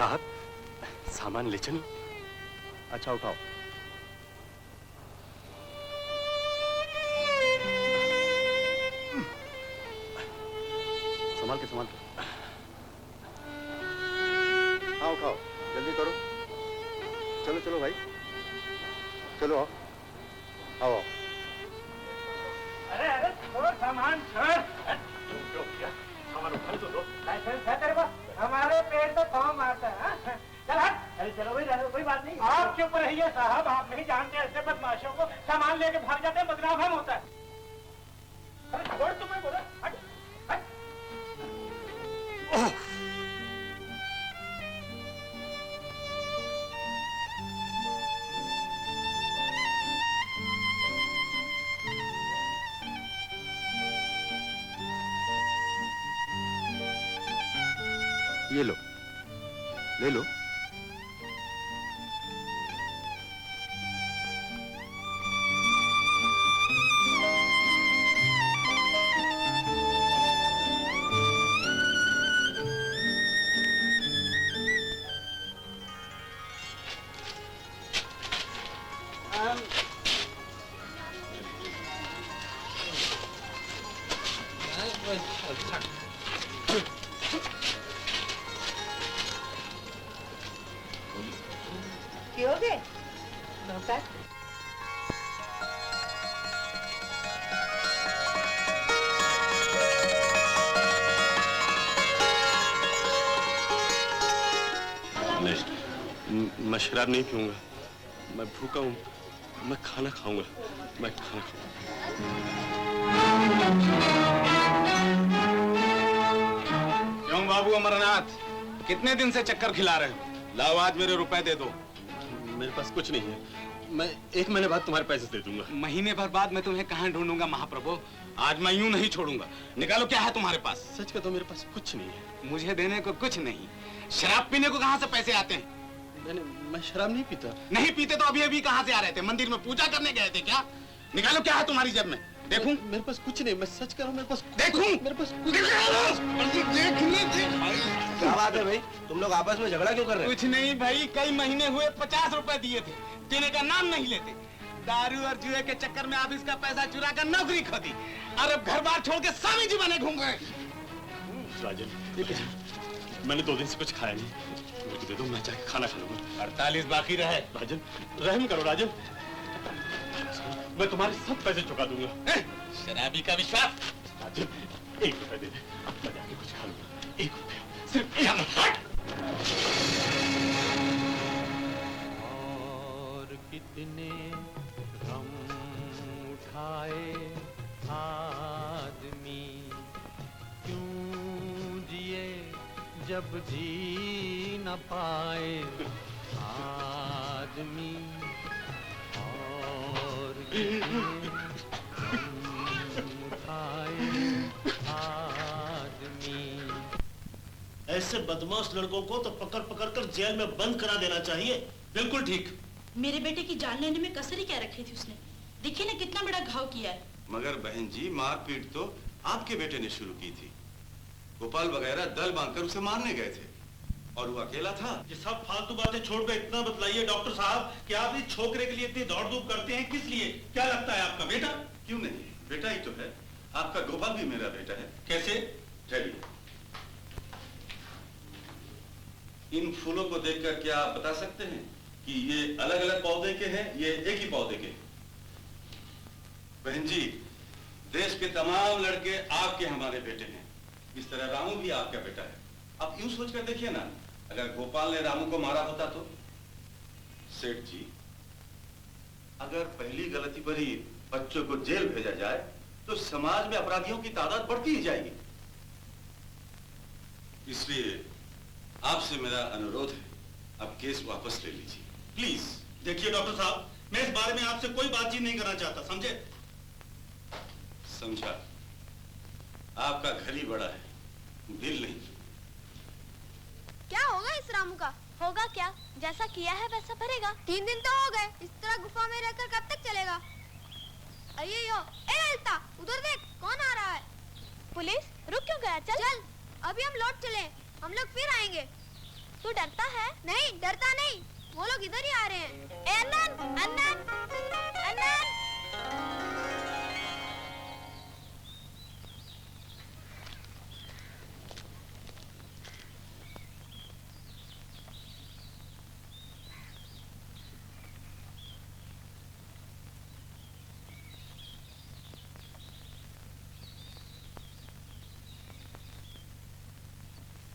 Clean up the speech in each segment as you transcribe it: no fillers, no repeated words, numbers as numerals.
साहब, सामान ले चलो। अच्छा उठाओ। संभाल के संभाल के। हाँ उठाओ, जल्दी करो। चलो चलो भाई, चलो आओ आओ आओ। अरे अरे छोड़ सामान, छोड़। सामान उठा तो दो। लाइसेंस है तेरे पास? हमारे पेड़ तो कौन मारता है? चल हट। अरे चलो भाई, रहने दो, कोई बात नहीं। आप चुप रहिए साहब, आप नहीं जानते ऐसे बदमाशों को सामान लेके भाग जाते हैं, बदनाम होता है। अरे छोड़, तुम्हें बोला हट हट। ये लो, ले लो। पियोगे? नौकर? नहीं, मैं शराब नहीं पीऊंगा। मैं भूखा हूँ, मैं खाना खाऊंगा। मैं खाना खाऊंगा। क्यों बाबू अमरनाथ, कितने दिन से चक्कर खिला रहे हो? लाओ आज मेरे रुपए दे दो। मेरे पास कुछ नहीं है, मैं 1 महीने बाद तुम्हारे पैसे दे दूंगा। महीने भर बाद मैं तुम्हें कहाँ ढूंढूंगा महाप्रभु? आज मैं यूं नहीं छोड़ूंगा। निकालो, क्या है तुम्हारे पास? सच का तो मेरे पास कुछ नहीं है। मुझे देने को कुछ नहीं, शराब पीने को कहाँ से पैसे आते हैं? मैं शराब नहीं पीता। नहीं पीते तो अभी अभी कहाँ से आ रहे थे? मंदिर में पूजा करने गए थे क्या? निकालो, क्या है तुम्हारी जेब में? देखूं? मेरे पास कुछ नहीं, मैं सच कह रहा हूं, मेरे पास देखूं? मेरे पास कुछ क्या बात है भाई, तुम लोग आपस में झगड़ा क्यों कर रहे हो? कुछ नहीं भाई, कई महीने हुए 50 रुपए दिए थे, देने का नाम नहीं लेते। दारू और जुए के चक्कर में आप इसका पैसा चुरा कर नौकरी खो दी और अब घर बार छोड़ के स्वामी जी बने घूम गए। राजन, मैंने 2 दिन से कुछ खाया नहीं, मुझे दे दो, मैं जाके खाना खा लूंगा। 48 बाकी रहे। राजन, रहम करो राजन, मैं तुम्हारे सब पैसे चुका दूंगा। शराबी का विश्वास। राजन, 1 रुपया दे दे, मैं जाके कुछ खा लूंगा। 1 रुपया, सिर्फ 1 रुपया। और कितने गम उठाए आदमी, क्यों जिए जब जी न पाए आदमी। और कितने गम उठाए आदमी। ऐसे बदमाश लड़कों को तो पकड़ पकड़ कर जेल में बंद करा देना चाहिए। बिल्कुल ठीक। मेरे बेटे की जान लेने में कसर ही क्या रखी थी उसने? देखिए ना कितना बड़ा घाव किया है। मगर बहन जी, मारपीट तो आपके बेटे ने शुरू की थी। गोपाल वगैरह दल बांधकर उसे मारने गए थे और वो अकेला था। ये सब फालतू बातें छोड़ कर इतना बतलाइए डॉक्टर साहब कि आप इस छोकरे के लिए इतनी दौड़ धूप करते हैं, किस लिए? क्या लगता है आपका बेटा? क्यों नहीं, बेटा ही तो है। आपका गोपाल भी मेरा बेटा है। कैसे? चलिए, इन फूलों को देखकर क्या आप बता सकते हैं कि ये अलग अलग पौधे के हैं, ये एक ही पौधे के? बहन जी, देश के तमाम लड़के आपके हमारे बेटे हैं, इस तरह रामू भी आपका बेटा है। आप यूं सोचकर देखिए ना, अगर गोपाल ने रामू को मारा होता तो? सेठ जी, अगर पहली गलती पर ही बच्चों को जेल भेजा जाए तो समाज में अपराधियों की तादाद बढ़ती ही जाएगी। इसलिए आपसे मेरा अनुरोध है, अब केस वापस ले लीजिए प्लीज। देखिए डॉक्टर साहब, मैं इस बारे में आपसे कोई बातचीत नहीं करना चाहता, समझे? समझा। आपका घर ही बड़ा है, दिल नहीं। क्या होगा इस रामू का? होगा क्या? जैसा किया है वैसा भरेगा। 3 दिन तो हो गए, इस तरह गुफा में रहकर कब तक चलेगा? अय्यो, ए ललिता, उधर देख, कौन आ रहा है? पुलिस? रुक क्यों गया? चल चल, अभी हम लौट चले, हम लोग फिर आएंगे। तू डरता है? नहीं डरता नहीं, वो लोग इधर ही आ रहे हैं। ए अनन, अनन, अनन।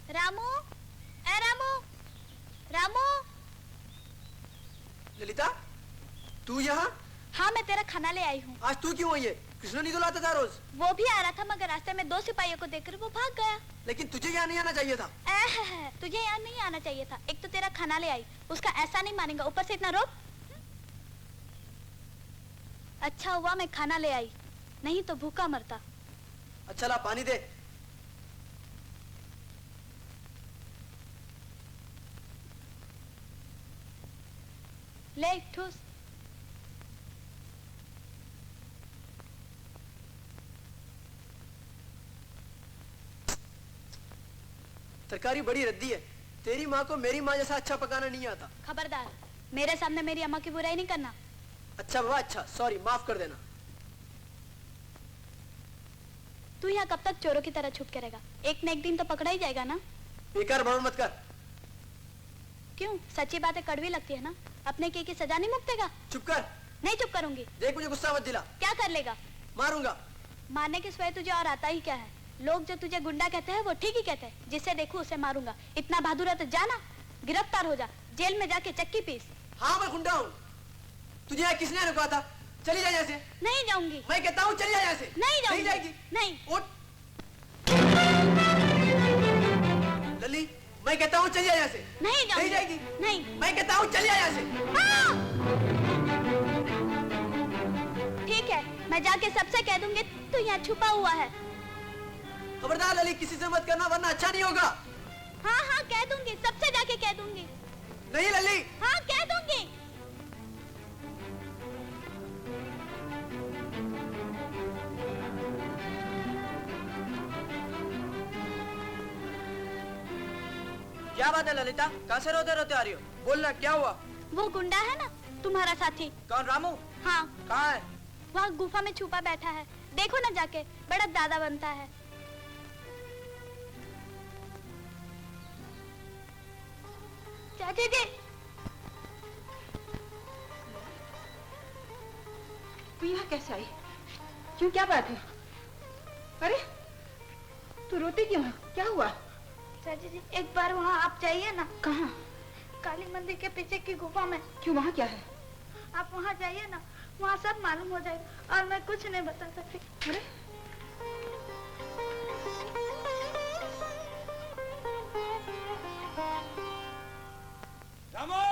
रामू, ए रामू, रामू। ललिता, तू यहाँ? हाँ, मैं तेरा खाना ले आई हूँ। आज तू क्यों आई है? कृष्ण नहीं तो लाता था रोज। वो भी आ रहा था, मगर रास्ते में 2 सिपाहियों को देखकर वो भाग गया। लेकिन तुझे यहाँ नहीं आना चाहिए था। तुझे यहाँ नहीं आना चाहिए था। एक तो तेरा खाना ले आई, उसका ऐसा नहीं मानेगा, ऊपर से इतना रोब। अच्छा हुआ मैं खाना ले आई, नहीं तो भूखा मरता। अच्छा ला पानी दे। ले ठूस। तरकारी बड़ी रद्दी है। तेरी माँ को मेरी माँ जैसा अच्छा पकाना नहीं आता। खबरदार, मेरे सामने मेरी अम्मा की बुराई नहीं करना। अच्छा बाबा, अच्छा, सॉरी, माफ कर देना। तू यहाँ कब तक चोरों की तरह छुप के रहेगा? एक न एक दिन तो पकड़ा ही जाएगा ना। बेकार बड़बड़ मत कर। क्यों? सच्ची बातें कड़वी लगती है ना। अपने की सजा नहीं मुक्तेगा। चुप कर। नहीं चुप करूंगी। देख मुझे गुस्सा मत दिला। क्या कर लेगा? मारूंगा। मारने के सिवाय तुझे और आता ही क्या है? लोग जो तुझे गुंडा कहते हैं वो ठीक ही कहते हैं। जिसे देखूं उसे मारूंगा। इतना बहादुर है तो जाना, गिरफ्तार हो जा, जेल में जाके चक्की पीस। हाँ मैं गुंडा हूँ। तुझे यहाँ किसने रुका था? चली जा यहाँ से। नहीं जाऊंगी। मैं कहता हूँ चली जा यहाँ से। नहीं जाऊंगी। नहीं जाएगी। नहीं। उठ। लली, मैं कहता हूँ चली जा यहाँ से। नहीं जाऊंगी। नहीं जाएगी। नहीं। मैं कहता हूँ चली जा यहाँ से। ठीक है, मैं जाके सबसे कह दूंगी तू यहाँ छुपा हुआ है। खबरदार लली, किसी से मत करना वरना अच्छा नहीं होगा। हाँ हाँ कह दूंगी, सबसे जाके कह दूंगी। नहीं लली। हाँ कह दूंगी। क्या बात है ललिता? कहाँ से रोते रोते आ रही हो? बोलना, क्या हुआ? वो गुंडा है ना तुम्हारा साथी। कौन, रामू? हाँ। कहाँ है? वहाँ गुफा में छुपा बैठा है, देखो ना जाके, बड़ा दादा बनता है। चाची जी। तू यहाँ कैसे आई? क्यों, क्या बात है? अरे तू रोती क्यों है? क्या हुआ? चाची जी एक बार वहाँ आप जाइए ना। कहाँ? काली मंदिर के पीछे की गुफा में। क्यों, वहाँ क्या है? आप वहाँ जाइए ना, वहाँ सब मालूम हो जाएगा और मैं कुछ नहीं बता सकती। अरे रामू!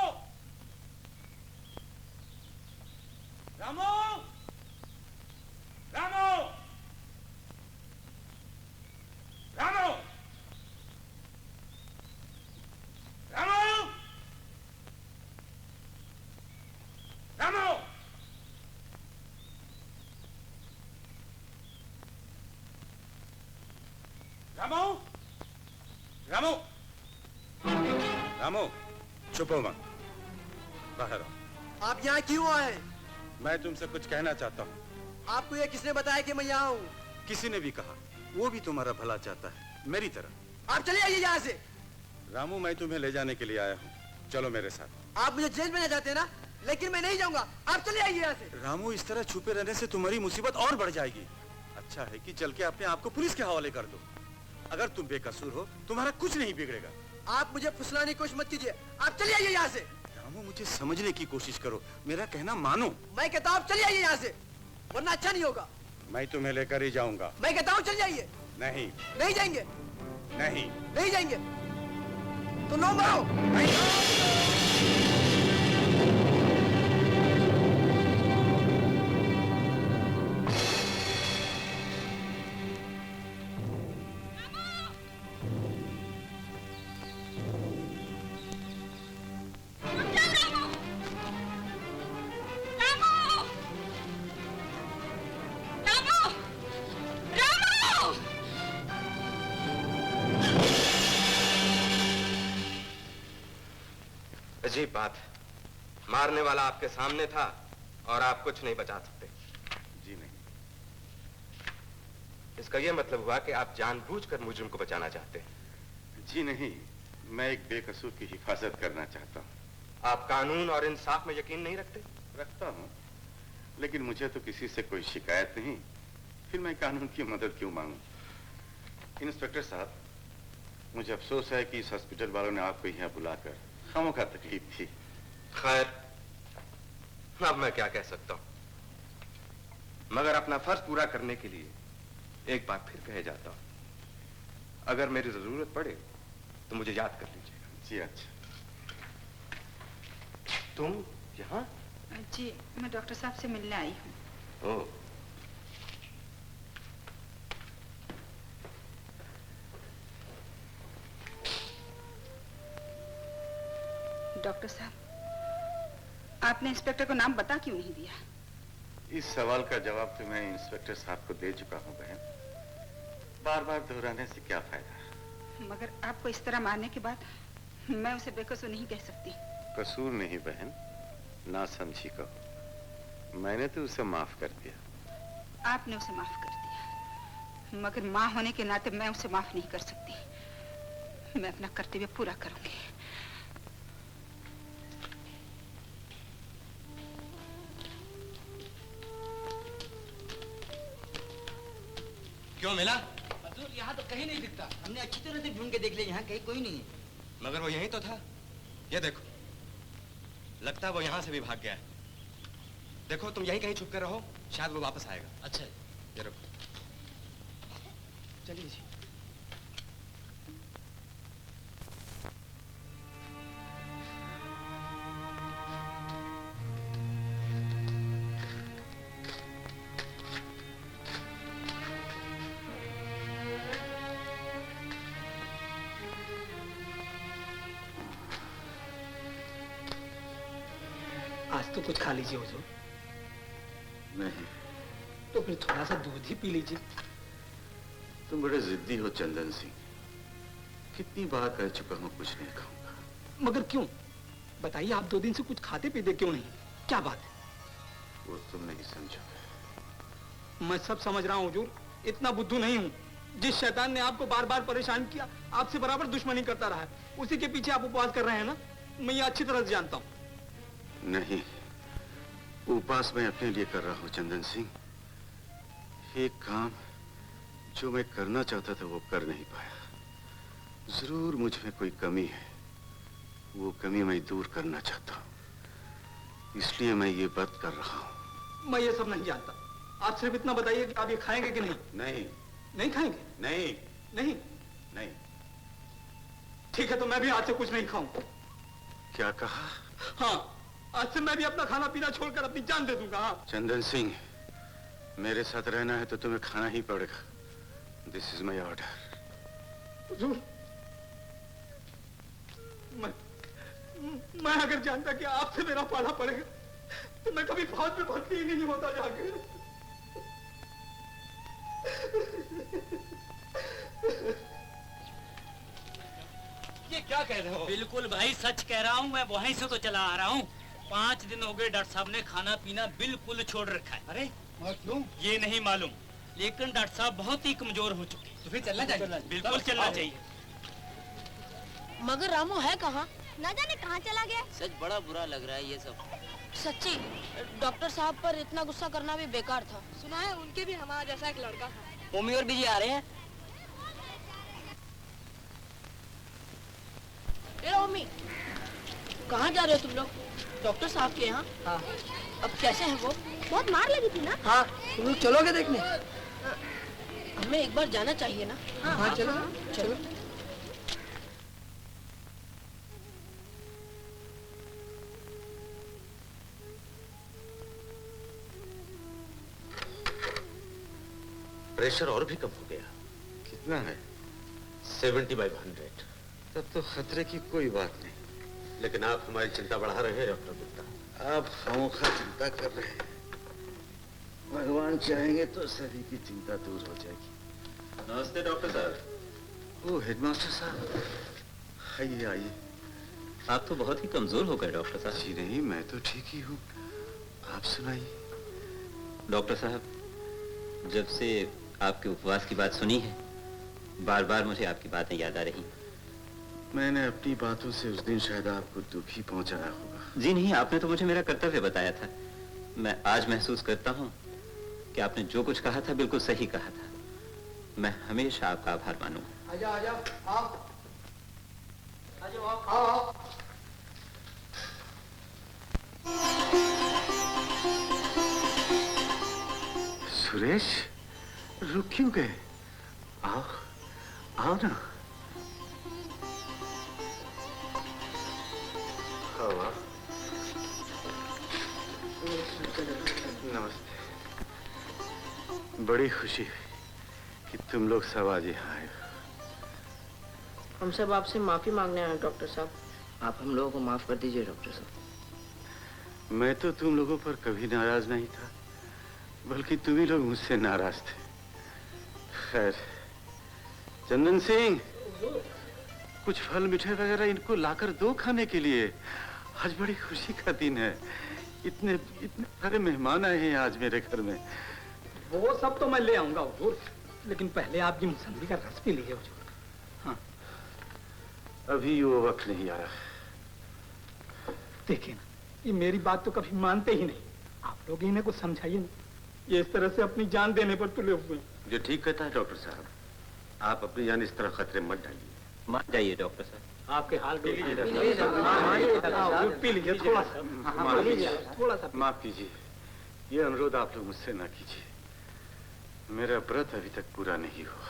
रामू! रामू! रामू! रामू! रामू! रामू! रामू! रामू, छुपो मत, बाहर आओ। आप यहाँ क्यों आए? मैं तुमसे कुछ कहना चाहता हूँ। आपको ये किसने बताया कि मैं यहाँ हूँ? किसी ने भी कहा, वो भी तुम्हारा भला चाहता है, मेरी तरह। आप चले आइए यहाँ से। रामू, मैं तुम्हें ले जाने के लिए आया हूँ, चलो मेरे साथ। आप मुझे जेल में ले जाते हैं ना, लेकिन मैं नहीं जाऊंगा। आप चले आइए यहाँ से। रामू, इस तरह छुपे रहने से तुम्हारी मुसीबत और बढ़ जाएगी। अच्छा है कि चल के अपने आप को पुलिस के हवाले कर दो। अगर तुम बेकसूर हो, तुम्हारा कुछ नहीं बिगड़ेगा। आप मुझे फुसलाने की कोशिश मत कीजिए। आप चले आइए यहाँ से। रामू, मुझे समझने की कोशिश करो, मेरा कहना मानो। मैं कहता हूँ आप चले आइए यहाँ से, वरना अच्छा नहीं होगा। मैं तुम्हें लेकर ही जाऊंगा। मैं कहता हूँ चल जाइए। नहीं। नहीं जाएंगे। नहीं। नहीं जाएंगे तो नो मारो। अजीब बात, मारने वाला आपके सामने था और आप कुछ नहीं बचा सकते। जी नहीं। इसका यह मतलब हुआ कि आप जानबूझकर मुजरिम को बचाना चाहते हैं? जी नहीं, मैं एक बेकसूर की हिफाजत करना चाहता हूँ। आप कानून और इंसाफ में यकीन नहीं रखते? रखता हूँ, लेकिन मुझे तो किसी से कोई शिकायत नहीं, फिर मैं कानून की मदद क्यों मांगूं? इंस्पेक्टर साहब, मुझे अफसोस है कि इस हॉस्पिटल वालों ने आपको यहाँ बुलाकर खामोखा तकलीफ थी। खैर, अब मैं क्या कह सकता हूँ, मगर अपना फर्ज पूरा करने के लिए एक बार फिर कहे जाता हूँ, अगर मेरी जरूरत पड़े तो मुझे याद कर लीजिएगा। जी अच्छा। तुम यहाँ? जी, मैं डॉक्टर साहब से मिलने आई हूँ। ओह, डॉक्टर साहब, आपने इंस्पेक्टर को नाम बता क्यों नहीं दिया? इस सवाल का जवाब तो मैं इंस्पेक्टर साहब को दे चुका हूँ बहन, बार बार दोहराने से क्या फायदा? मगर आपको इस तरह मारने के बाद मैं उसे बेकसूर नहीं कह सकती। कसूर नहीं बहन, ना समझी कहो, मैंने तो उसे माफ कर दिया। आपने उसे माफ कर दिया, मगर माँ होने के नाते मैं उसे माफ नहीं कर सकती। मैं अपना कर्तव्य पूरा करूंगी। क्यों मिला? हुजूर, यहाँ तो कहीं नहीं दिखता। हमने अच्छी तरह से ढूंढ के देख लिया, यहाँ कहीं कोई नहीं है। मगर वो यहीं तो था। ये देखो, लगता है वो यहाँ से भी भाग गया है। देखो, तुम यहीं कहीं छुप कर रहो, शायद वो वापस आएगा। अच्छा, ये रखो। चलिए जी। आज तो कुछ खा लीजिए हुजूर। नहीं, तो फिर थोड़ा सा दूध ही पी लीजिए। तुम बड़े जिद्दी हो चंदन सिंह, कितनी बार कह चुका हूँ कुछ नहीं खाऊंगा। मगर क्यों? बताइए, आप 2 दिन से कुछ खाते पीते क्यों नहीं? क्या बात है? वो तुम नहीं समझोगे। मैं सब समझ रहा हूँ हुजूर, इतना बुद्धू नहीं हूँ। जिस शैतान ने आपको बार बार परेशान किया, आपसे बराबर दुश्मनी करता रहा है, उसी के पीछे आप उपवास कर रहे हैं ना? मैं ये अच्छी तरह से जानता हूँ। नहीं, उपवास मैं अपने लिए कर रहा हूँ चंदन सिंह। एक काम जो मैं करना चाहता था वो कर नहीं पाया। जरूर मुझ में कोई कमी है, वो कमी मैं दूर करना चाहता हूँ, इसलिए मैं ये व्रत कर रहा हूँ। मैं ये सब नहीं जानता, आप सिर्फ इतना बताइए कि आप ये खाएंगे कि नहीं? नहीं। नहीं खाएंगे? नहीं। नहीं? नहीं। ठीक है, तो मैं भी आज से कुछ नहीं खाऊं। क्या कहा? हाँ, आज से मैं भी अपना खाना पीना छोड़कर अपनी जान दे दूंगा। हाँ। चंदन सिंह, मेरे साथ रहना है तो तुम्हें खाना ही पड़ेगा। This is my order. मैं अगर जानता कि आपसे मेरा पाला पड़ेगा तो मैं कभी फौज में भर्ती ही नहीं होता जाकर। ये क्या कह रहे हो? बिल्कुल भाई, सच कह रहा हूँ। मैं वहीं से तो चला आ रहा हूँ। 5 दिन हो गए डॉक्टर साहब ने खाना पीना बिल्कुल छोड़ रखा है। अरे क्यों? ये नहीं मालूम, लेकिन डॉक्टर साहब बहुत ही कमजोर हो चुके हैं। तो फिर चलना चाहिए। बिल्कुल चलना चाहिए। मगर रामू है कहाँ? ना जाने कहाँ चला गया। सच बड़ा बुरा लग रहा है ये सब। सच्ची, डॉक्टर साहब पर इतना गुस्सा करना भी बेकार था। सुना है उनके भी हमारा जैसा एक लड़का था। मम्मी और बीजी आ रहे हैं। मम्मी, कहाँ जा रहे हो तुम लोग? डॉक्टर साहब के यहाँ? हाँ। अब कैसे हैं वो? बहुत मार लगी थी ना? हाँ, तुम लोग चलोगे देखने? हमें एक बार जाना चाहिए ना? हाँ, चलो चलो। प्रेशर और भी कम हो गया। कितना है? 70/100। तब तो खतरे की कोई बात नहीं। लेकिन आप हमारी चिंता बढ़ा रहे हैं डॉक्टर गुप्ता। आप खामोखा चिंता कर रहे हैं। भगवान चाहेंगे तो सभी की चिंता दूर हो जाएगी। नमस्ते डॉक्टर साहब। ओ हेडमास्टर साहब, आइए आइए। आप तो बहुत ही कमजोर हो गए डॉक्टर साहब। जी नहीं, मैं तो ठीक ही हूँ। आप सुनाइए। डॉक्टर साहब, जब से आपके उपवास की बात सुनी है, बार बार मुझे आपकी बातें याद आ रही। मैंने अपनी बातों से उस दिन शायद आपको दुखी पहुंचाया होगा। जी नहीं, आपने तो मुझे मेरा कर्तव्य बताया था। मैं आज महसूस करता हूँ कि आपने जो कुछ कहा था बिल्कुल सही कहा था। मैं हमेशा आपका आभार मानूंगा। आजा आजा आओ, आओ आओ। सुरेश, रुक क्यों गए? आओ आओ ना। आओ। नमस्ते। बड़ी खुशी हुई कि तुम लोग सब आज यहाँ आए हो। हम सब आपसे माफी मांगने आए हैं डॉक्टर साहब। आप हम लोगों को माफ कर दीजिए डॉक्टर साहब। मैं तो तुम लोगों पर कभी नाराज नहीं था, बल्कि तुम ही लोग मुझसे नाराज थे। खैर, चंदन सिंह, कुछ फल मिठाई वगैरह इनको लाकर दो खाने के लिए। आज बड़ी खुशी का दिन है। इतने इतने सारे मेहमान आए हैं आज मेरे घर में। वो सब तो मैं ले आऊंगा हुजूर, लेकिन पहले आप ये मौसम्बी का रस पी लीजिए हुजूर। हाँ, अभी वो वक्त नहीं आया। देखिए ना, ये मेरी बात तो कभी मानते ही नहीं। आप लोग इन्हें कुछ समझाइए ना, ये इस तरह से अपनी जान देने पर तुले हुए हैं। जो ठीक कहता है डॉक्टर साहब, आप अपनी जान इस तरह खतरे मत डालिए। मान जाइए डॉक्टर साहब। आपके हाल पी लीजिए थोड़ा सा, थोड़ा सा। माफ कीजिए, ये अनुरोध आप लोग मुझसे ना कीजिए। मेरा व्रत अभी तक पूरा नहीं हुआ।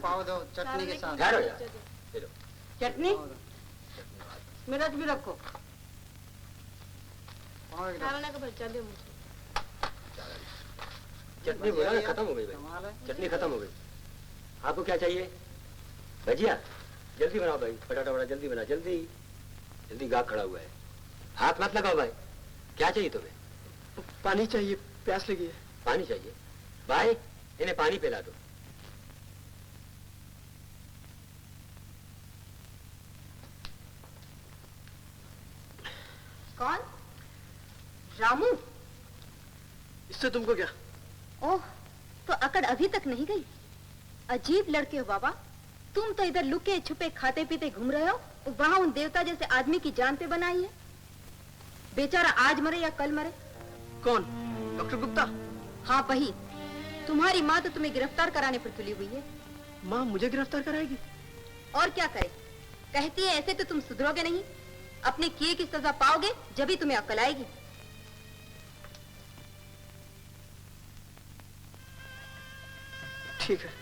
पाव दो चटनी के साथ। चटनी मिर्च भी रखो। चटनी बोला ना, खत्म हो गई भाई। चटनी खत्म हो गई। आपको क्या चाहिए? भजिया? जल्दी बनाओ भाई, पटाटा बड़ा जल्दी बना, जल्दी जल्दी। गाहक खड़ा हुआ है, हाथ मत लगाओ भाई। क्या चाहिए तुम्हें? पानी चाहिए, प्यास लगी है। पानी चाहिए भाई, इन्हें पानी पिला दो। कौन? रामू? इससे तुमको क्या? ओह, तो अकड़ अभी तक नहीं गई? अजीब लड़के हो बाबा। तुम तो इधर लुके छुपे खाते पीते घूम रहे हो, वहां उन देवता जैसे आदमी की जान पे बनाई है। बेचारा आज मरे या कल मरे। कौन? डॉक्टर गुप्ता? हाँ वही। तुम्हारी माँ तो तुम्हें गिरफ्तार कराने पर तुली हुई है। माँ मुझे गिरफ्तार कराएगी? और क्या करे, कहती है ऐसे तो तुम सुधरोगे नहीं, अपने किए की सजा पाओगे जब ही तुम्हें अक्ल आएगी। ठीक है।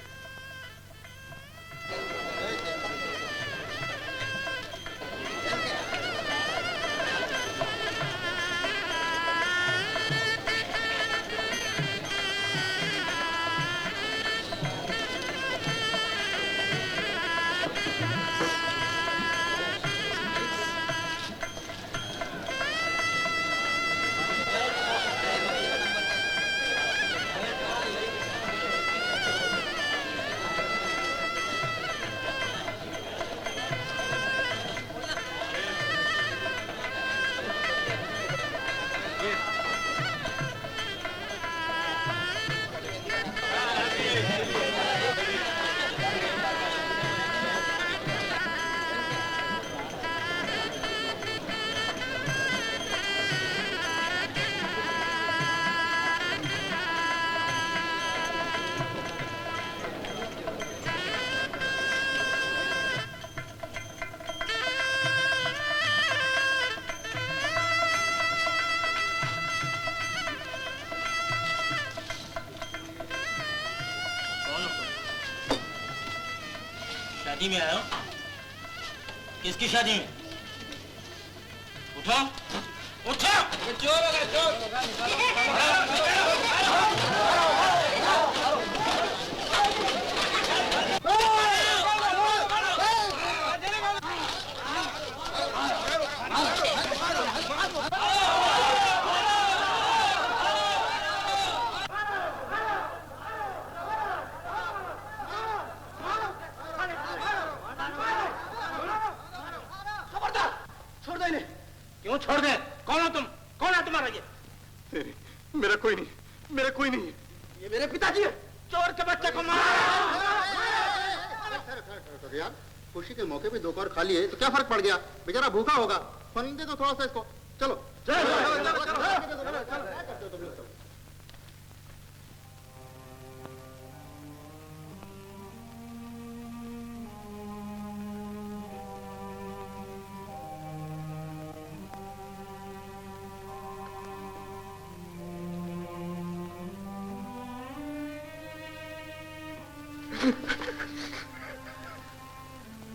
शादी में आया हो? किसकी शादी में? उठो, उठो! चोर हो गए, चोर! इन्हें। क्यों छोड़ दे? कौन हो तुम? कौन है तुम्हारा ये? मेरा कोई नहीं, मेरा कोई नहीं। ये मेरे पिताजी है। चोर के बच्चे को मार। यार खुशी के मौके पे 2 कौर खाली है तो क्या फर्क पड़ गया? बेचारा भूखा होगा, फल दे दो थोड़ा सा इसको। चलो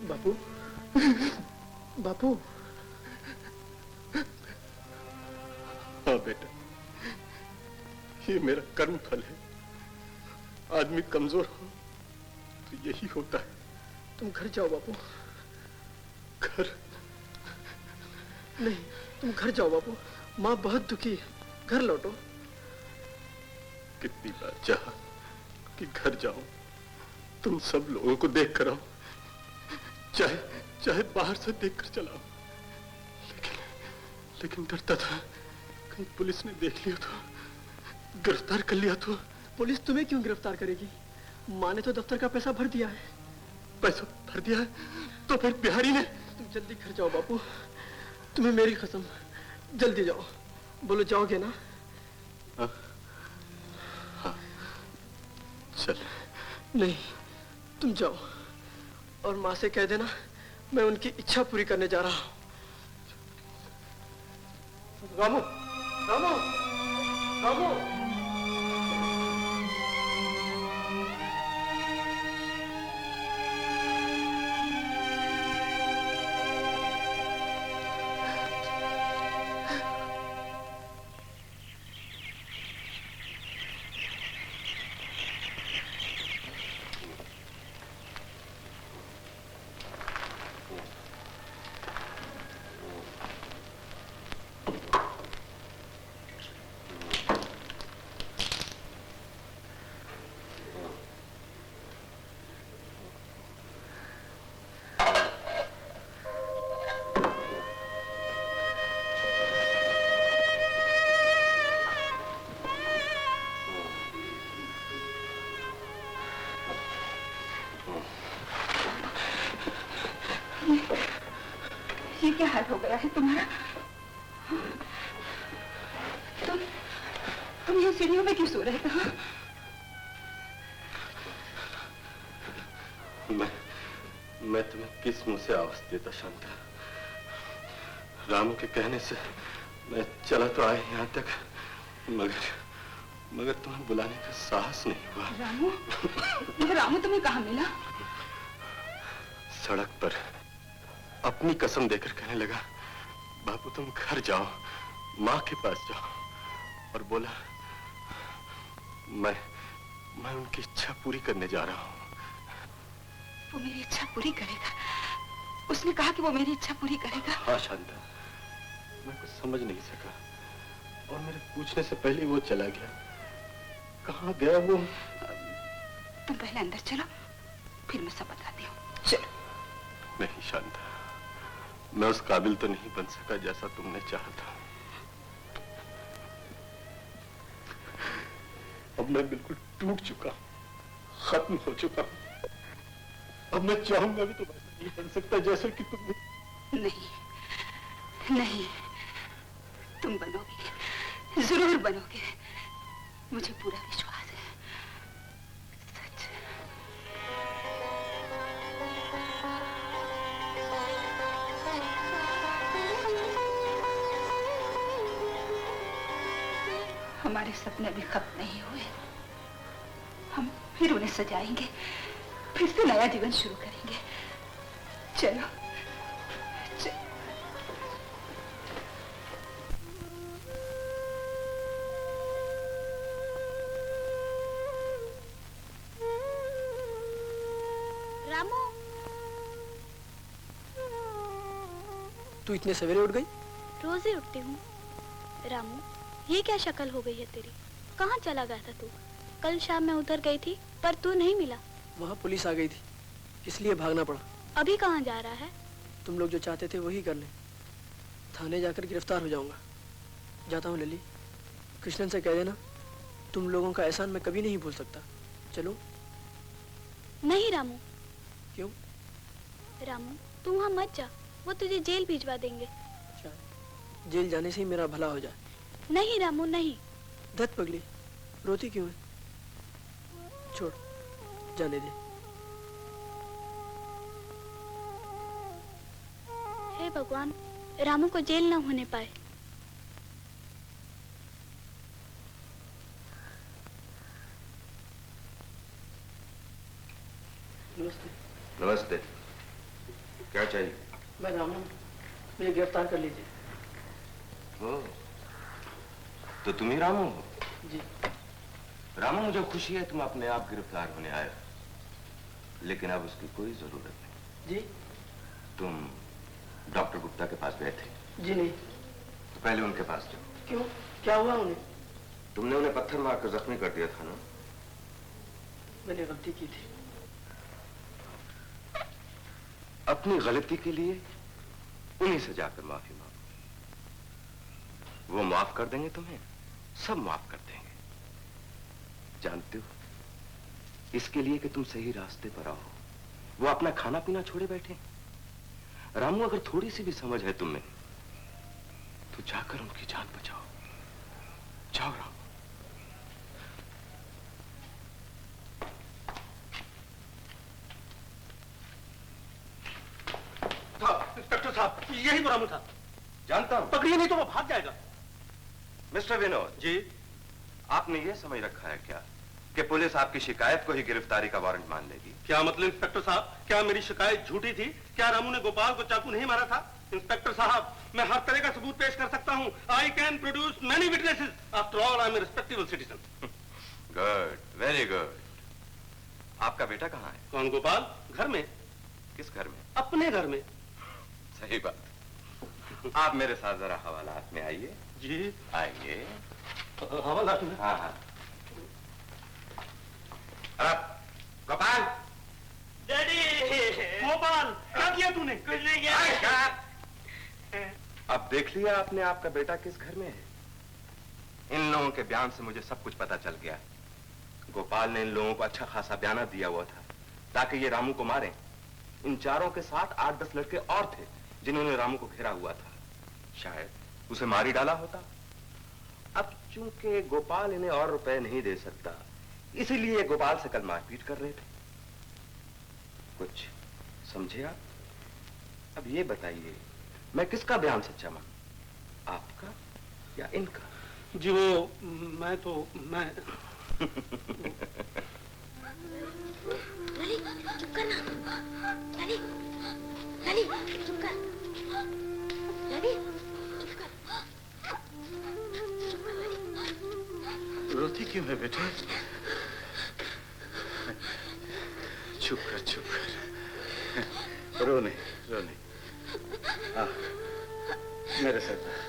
बापू, बापू। हाँ बेटा, ये मेरा कर्म फल है। आदमी कमजोर हो तो यही होता है। तुम घर जाओ बापू। घर नहीं, तुम घर जाओ बापू। माँ बहुत दुखी है, घर लौटो। कितनी बार चाहा कि घर जाओ, तुम सब लोगों को देख कर आओ, चाहे चाहे बाहर से देखकर चलाओ, लेकिन डरता था कहीं पुलिस ने देख लिया तो, गिरफ्तार कर लिया तो। पुलिस तुम्हें क्यों गिरफ्तार करेगी? माँ ने तो दफ्तर का पैसा भर दिया है। पैसा भर दिया है तो फिर बिहारी ने? तुम जल्दी घर जाओ बापू, तुम्हें मेरी कसम, जल्दी जाओ। बोलो जाओगे ना? हाँ, हाँ, चल। नहीं, तुम जाओ और माँ से कह देना मैं उनकी इच्छा पूरी करने जा रहा हूँ। रामू, रामू, रामू। ये क्या हाल हो गया है तुम्हारा? तुम ये सीढ़ियों में क्यों सो रहे थे? मैं तुम्हें किस मुंह से आवाज देता शांता? रामू के कहने से मैं चला तो आया यहाँ तक, मगर तुम्हें बुलाने का साहस नहीं हुआ। रामू? रामू तुम्हें कहाँ मिला? सड़क पर अपनी कसम देकर कहने लगा, बापू तुम घर जाओ, माँ के पास जाओ, और बोला मैं उनकी इच्छा पूरी करने जा रहा हूँ। वो मेरी इच्छा पूरी करेगा? उसने कहा कि वो मेरी इच्छा पूरी करेगा? हाँ शांता, मैं कुछ समझ नहीं सका और मेरे पूछने से पहले वो चला गया। कहाँ गया वो? तुम पहले अंदर चलो, फिर मैं सब बताती हूँ। चलो। नहीं शांता, मैं उस काबिल तो नहीं बन सका जैसा तुमने चाहा था। अब मैं बिल्कुल टूट चुका, खत्म हो चुका। अब मैं चाहूंगा भी तो वैसा नहीं बन सकता जैसा कि तुमने। नहीं, नहीं, तुम बनोगे, जरूर बनोगे, मुझे पूरा विश्वास है। सच। हमारे सपने अभी खत्म नहीं हुए, हम फिर उन्हें सजाएंगे, फिर से नया जीवन शुरू करेंगे। चलो, चलो। रामू, तू इतने सवेरे उठ गई? रोज ही उठती हूँ। रामू, ये क्या शक्ल हो गई है तेरी? कहाँ चला गया था तू? कल शाम मैं उधर गई थी पर तू नहीं मिला। वहाँ पुलिस आ गई थी, इसलिए भागना पड़ा। अभी कहाँ जा रहा है? तुम लोग जो चाहते थे वही कर ले। थाने जाकर गिरफ्तार हो जाऊंगा। जाता हूँ लली। कृष्णन से कह देना तुम लोगों का एहसान मैं कभी नहीं भूल सकता। चलो। नहीं रामू। क्यों? रामू तू वहाँ मत जा, वो तुझे जेल भिजवा देंगे। अच्छा, जेल जाने से ही मेरा भला हो जाए। नहीं रामू नहीं। धत पगली, रोती क्यों है? छोड़, जाने दे। हे भगवान, रामू को जेल न होने पाए। नमस्ते। नमस्ते। क्या चाहिए? मैं रामू, मुझे गिरफ्तार कर लीजिए। ओ, तो तुम ही रामू हो? जी। रामू, मुझे खुशी है तुम अपने आप गिरफ्तार होने आए हो, लेकिन अब उसकी कोई जरूरत नहीं। जी? तुम डॉक्टर गुप्ता के पास गए थे? जी नहीं। तो पहले उनके पास जाओ। क्यों? क्या हुआ उन्हें? तुमने उन्हें पत्थर मारकर जख्मी कर दिया था ना? मैंने गलती की थी। अपनी गलती के लिए उन्हीं से जाकर माफी मांगो। वो माफ कर देंगे तुम्हें, सब माफ कर देंगे। जानते हो, इसके लिए कि तुम सही रास्ते पर आओ, वो अपना खाना पीना छोड़े बैठे। रामू, अगर थोड़ी सी भी समझ है तुम में, तो जाकर उनकी जान बचाओ। जाओ रामू। इंस्पेक्टर साहब, यही वो रामू था। जानता हूं। पकड़िए नहीं तो वो भाग जाएगा। मिस्टर विनोद जी, आपने ये समझ रखा है क्या कि पुलिस आपकी शिकायत को ही गिरफ्तारी का वारंट मान लेगी? क्या मतलब इंस्पेक्टर साहब? क्या मेरी शिकायत झूठी थी? क्या रामू ने गोपाल को चाकू नहीं मारा था? इंस्पेक्टर साहब, मैं हर तरह का सबूत पेश कर सकता हूँ। I can produce many witnesses. After all I am a respectable citizen. Good, very good. आपका बेटा कहाँ है? कौन गोपाल? घर में। किस घर में? अपने घर में। सही बात। आप मेरे साथ जरा हवालात में आइए। जी आइए। हवालात में? हाँ हाँ। अब गोपाल। डैडी। गोपाल, क्या किया तूने? कुछ नहीं किया। अब देख लिया आपने आपका बेटा किस घर में है। इन लोगों के बयान से मुझे सब कुछ पता चल गया। गोपाल ने इन लोगों को अच्छा खासा बयाना दिया हुआ था ताकि ये रामू को मारें। इन चारों के साथ 8-10 लड़के और थे जिन्होंने रामू को घेरा हुआ था। शायद उसे मार ही डाला होता। अब चूंकि गोपाल इन्हें और रुपए नहीं दे सकता, इसीलिए गोपाल से कल मारपीट कर रहे थे। कुछ समझे आप? अब ये बताइए, मैं किसका बयान सच्चा मानूं, आपका या इनका? जी वो मैं लली, चुप करना। लली, लली, चुप कर। लली, चुप कर। चुप कर लली। रोती क्यों है बेटा? चुप कर, चुप कर। रो नहीं, रो नहीं। आ, मेरे साथ आ।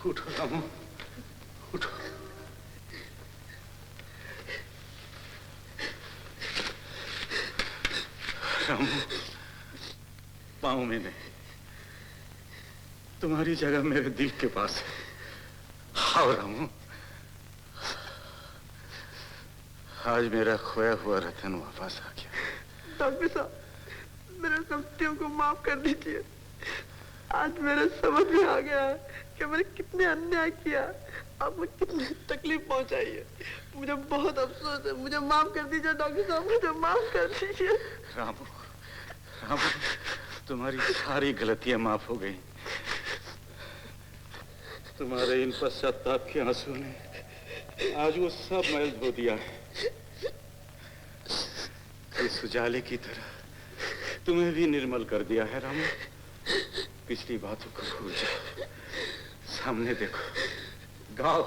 उठो रामू, उठो। रामू, पाँव में नहीं, तुम्हारी जगह मेरे दिल के पास है। हाँ रामू, आज मेरा खोया हुआ रतन वापस आ गया। डॉक्टर साहब, मेरे गलतियों को माफ कर दीजिए। आज मेरे समझ में आ गया है कि मैंने कितने अन्याय किया, आपको कितनी तकलीफ पहुंचाई है। मुझे बहुत अफसोस है, मुझे माफ कर दीजिए डॉक्टर साहब, मुझे माफ कर दीजिए। रामू, रामू, तुम्हारी सारी गलतियां माफ हो गई। तुम्हारे इन पश्चाताप के आंसू ने आज वो सब मैल धो दिया है। इस उजाले की तरह तुम्हें भी निर्मल कर दिया है रामू। पिछली बातों को भूल जाओ, सामने देखो, गाओ।